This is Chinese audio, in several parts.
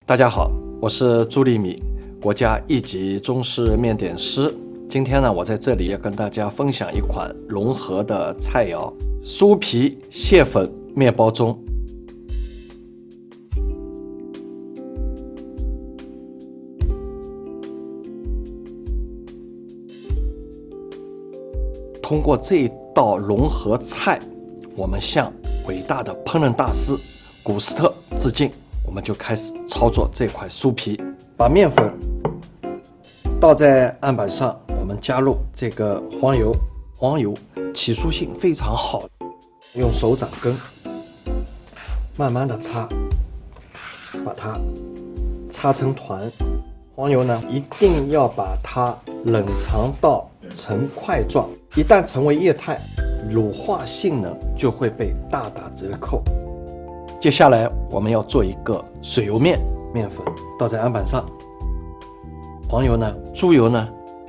大家好，我是朱利米，国家一级中式面点师。今天呢，我在这里要跟大家分享一款融合的菜肴——酥皮蟹粉面包盅。通过这一道融合菜，我们向伟大的烹饪大师古斯特致敬。我们就开始操作这块酥皮，把面粉倒在案板上，我们加入这个黄油，黄油起酥性非常好，用手掌根慢慢的擦，把它擦成团。黄油呢，一定要把它冷藏到成块状，一旦成为液态，乳化性能就会被大打折扣。接下来我们要做一个水油面，面粉倒在案板上，黄油呢、猪油呢，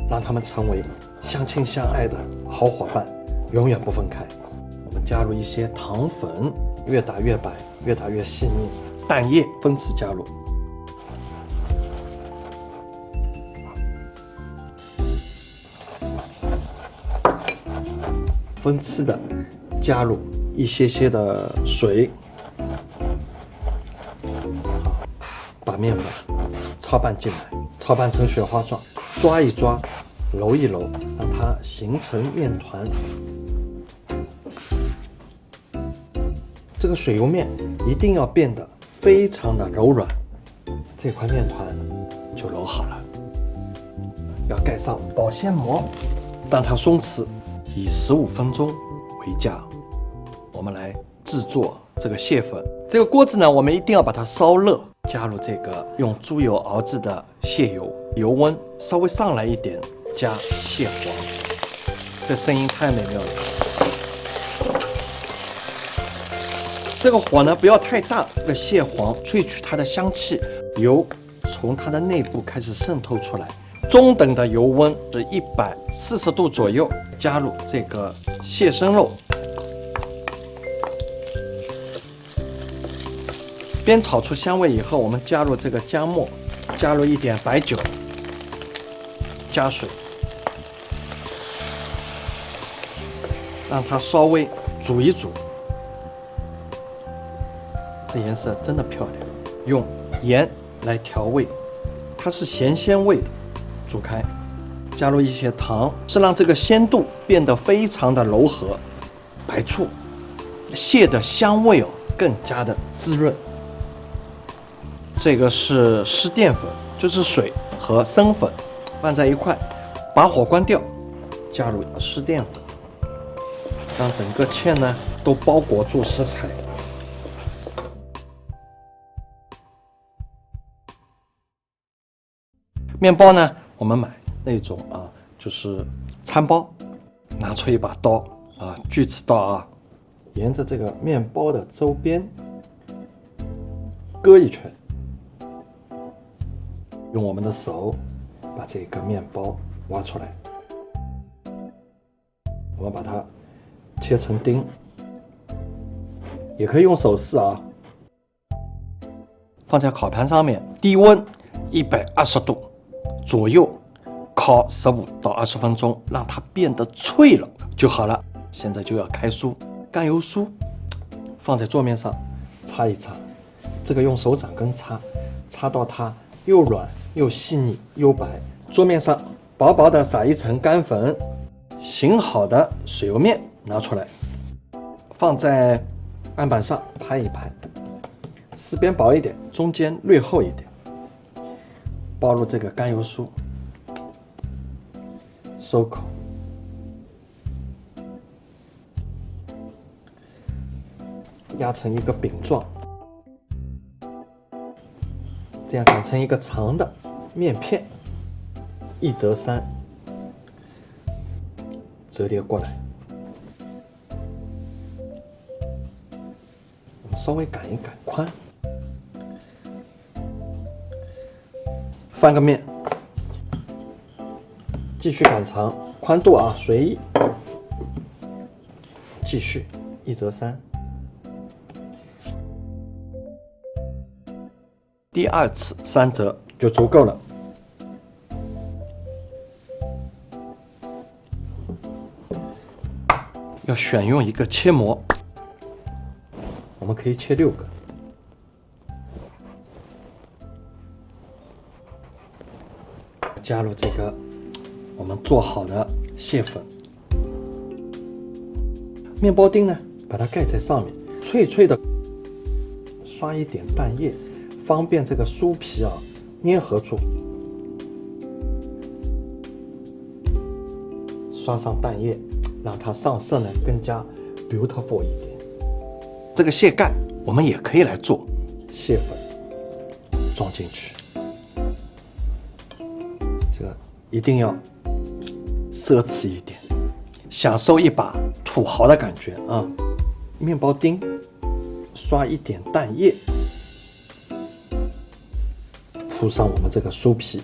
让它们成为相亲相爱的好伙伴，永远不分开。我们加入一些糖粉，越打越白，越打越细腻。蛋液分次加入，分次的加入一些的水。把面粉操拌进来，操拌成雪花状，抓一抓，揉一揉，让它形成面团。这个水油面一定要变得非常的柔软，这块面团就揉好了。要盖上保鲜膜，让它松弛，以15分钟为佳。我们来制作这个蟹粉。这个锅子呢，我们一定要把它烧热。加入这个用猪油熬制的蟹油，油温稍微上来一点，加蟹黄，这声音太美妙了。这个火呢不要太大，这个蟹黄萃取它的香气，油从它的内部开始渗透出来。中等的油温是140度左右，加入这个蟹生肉。煸炒出香味以后，我们加入这个姜末，加入一点白酒，加水，让它稍微煮一煮。这颜色真的漂亮。用盐来调味，它是咸鲜味的，煮开。加入一些糖，是让这个鲜度变得非常的柔和。白醋，蟹的香味更加的滋润。这个是湿淀粉，就是水和生粉拌在一块，把火关掉，加入湿淀粉，让整个芡呢都包裹住食材。面包呢，我们买那种就是餐包，拿出一把刀锯齿刀沿着这个面包的周边割一圈。用我们的手把这个面包挖出来，我们把它切成丁，也可以用手撕放在烤盘上面，低温120度左右烤15到20分钟，让它变得脆了就好了。现在就要开酥，甘油酥放在桌面上擦一擦，这个用手掌根擦，擦到它又软又细腻又白。桌面上薄薄的撒一层干粉，醒好的水油面拿出来，放在案板上拍一拍，四边薄一点，中间略厚一点，包入这个甘油酥，收口，压成一个饼状，这样擀成一个长的面片，1折3，折叠过来。我们稍微擀一擀宽，翻个面，继续擀长，宽度随意，继续1折3。第2次3折就足够了。要选用一个切模，我们可以切6个。加入这个我们做好的蟹粉，面包丁呢，把它盖在上面，脆脆的，刷一点蛋液，方便这个酥皮啊粘合住。刷上蛋液，让它上色呢更加 beautiful 一点。这个蟹盖我们也可以来做，蟹粉装进去，这个一定要奢侈一点，享受一把土豪的感觉啊！面包丁刷一点蛋液，铺上我们这个酥皮，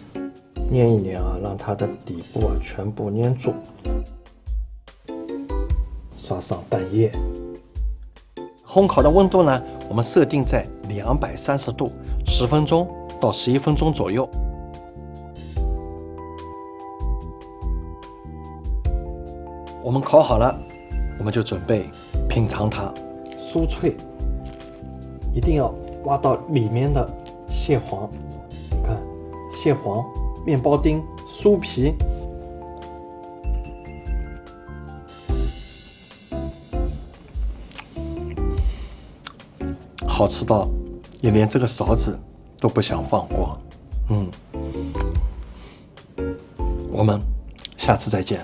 捏一捏啊，让它的底部啊全部粘住。刷上蛋液，烘烤的温度呢，我们设定在230度，10分钟到11分钟左右。我们烤好了，我们就准备品尝它，酥脆，一定要挖到里面的蟹黄。你看，蟹黄、面包丁、酥皮。好吃到你连这个勺子都不想放过。我们下次再见。